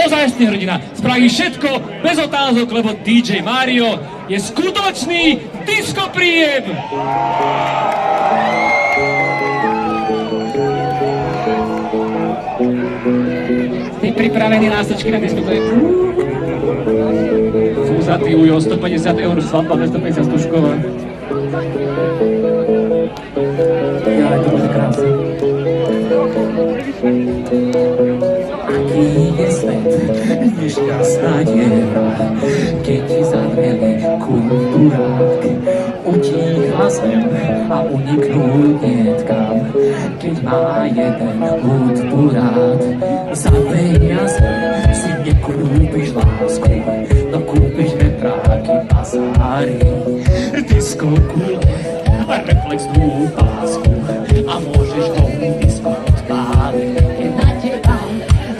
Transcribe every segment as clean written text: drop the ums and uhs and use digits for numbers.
ozajstný hrdina. Spraví všetko bez otázok, lebo DJ Mario je skutočný diskopríjem. Ste pripravení lásočky na diskotéku? Fúzatý ujo, 150 eur, svadba 250 stužková. Jaj, to bude krásne. Aký je svet, nešťastná dieva, keď ti zadreli kulturák. Utíchla zem a uniknul detkám, keď má jeden hudbu rád. Za peniaze si nekúpiš lásku, no kúpiš vetráky, bazáry, diskokule a reflexnú pásku a môžeš ho disko odpáliť. Je na teba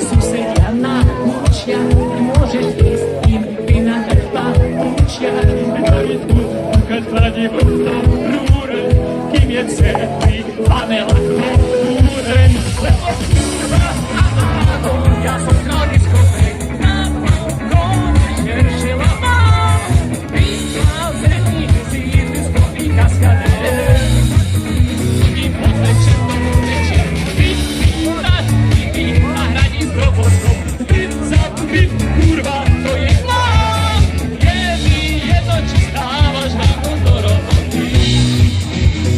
susedia námočia, môžeš ísť im vina chleba učia. Keď hľadí vodná rúre, kým je celý panel a klúren. Lebo kurva, ja som král diskoték, na konečne rešila mám. Vyšla zemí si diskoték kaskadér. I podvečer to večer, vypínať, a hraní s robotkom. Vip za vip, kurva, to je plán. Je mi jedno, či stávaš ráno do roboty.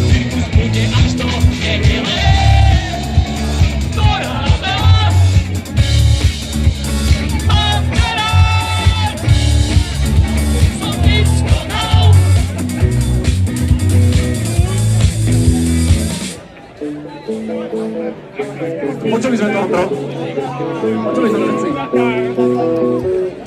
Cirkus bude až do nedele. Do rána. Mám ťa rád. Som diskonál. Počuli sme to, Ondro? Počuli sme to, všetci?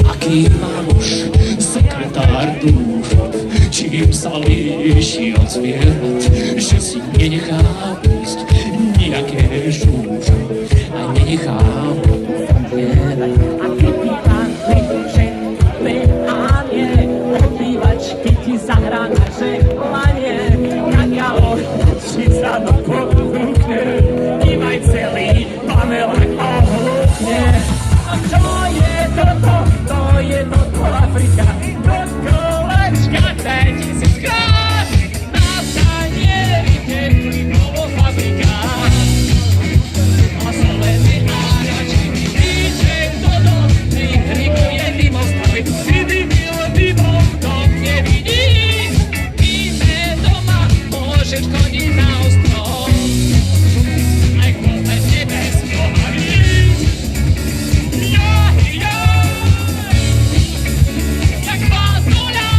Aký má muž, sekretár dôvod, čím sa líši od zvierat, že si nenechá ísť nejaké žúžo a nenechá zamierať. A keď ti patrí, že lehánie, obývačky ti zahrá na želanie, tak ja oči sa do podrúkne, kým aj celý panelák ohluchne. A čo je toto? To je toto Afrika. Do kolečka, daj ti si skrát. Na tanieri teplý polofabrikát. A zelený áračky, DJ Dodo, vytrikuje dymoslavy. Si dymom, to nevidí. Ime doma, môžeš chodiť na ostrov. Aj kole nebesko a víc. Jak vás doľa,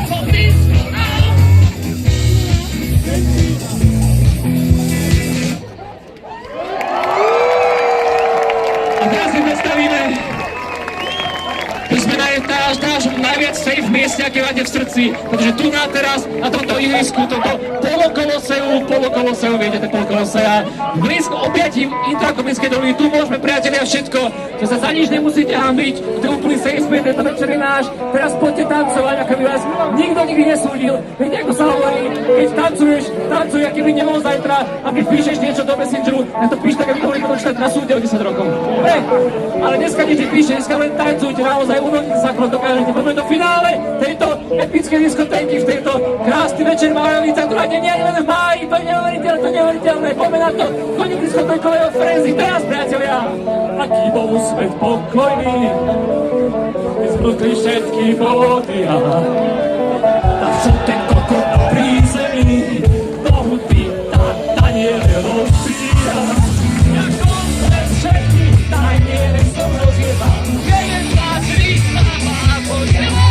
som diskonál. A teraz si predstavíme, že sme najviac safe mieste, aké máte v srdci, pretože tu na teraz, na tomto ihrisku, tomto polokoloseu, viete, to polokolosea, blízko objatím Intrakomenskej doliny, tu môžeme, priatelia, všetko, že sa za nič nemusíte hambiť, to je úplný safe space, tento večer je náš, teraz poďte tancovať, ako by vás nikto nikdy nesúdil, viete, ako sa hovorí, keď tancuješ, tancuj, aký by nebol zajtra, a keď píšeš niečo do Messengeru, tak to píš tak, aby mohli potom čítať na súde o 10 rokov. Dobre, ale dneska nič nepíše, dneska len tancujte, naozaj uvoľnite sa, ako dokážete, poďme do finále tejto epickej diskotéky, v tejto krásny večer Májovica, ktorá nie je len v máji, to je neuveriteľné, poďme na to, koniec diskotékového frenzy, teraz, priatelia, aký bol svet pokojný, keď sprúkli všetky vody a čo ten kokot na prízemí, do hudby tá taniere rozbíja, jak koncert všetky taniere som rozjeba, jeden, dva, tri, stáva a poďela,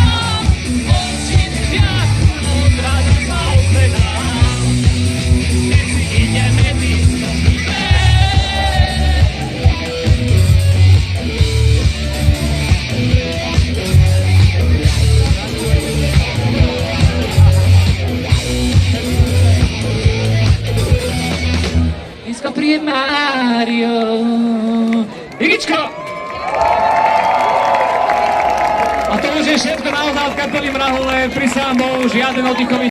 oči viac, odrada sa ozvedá, keď si ideme diskotíve. Príjem Mário. Igičko! A to už je všetko naozaj od kapely Mrahule. Prisahám Bohu, žiaden oddychový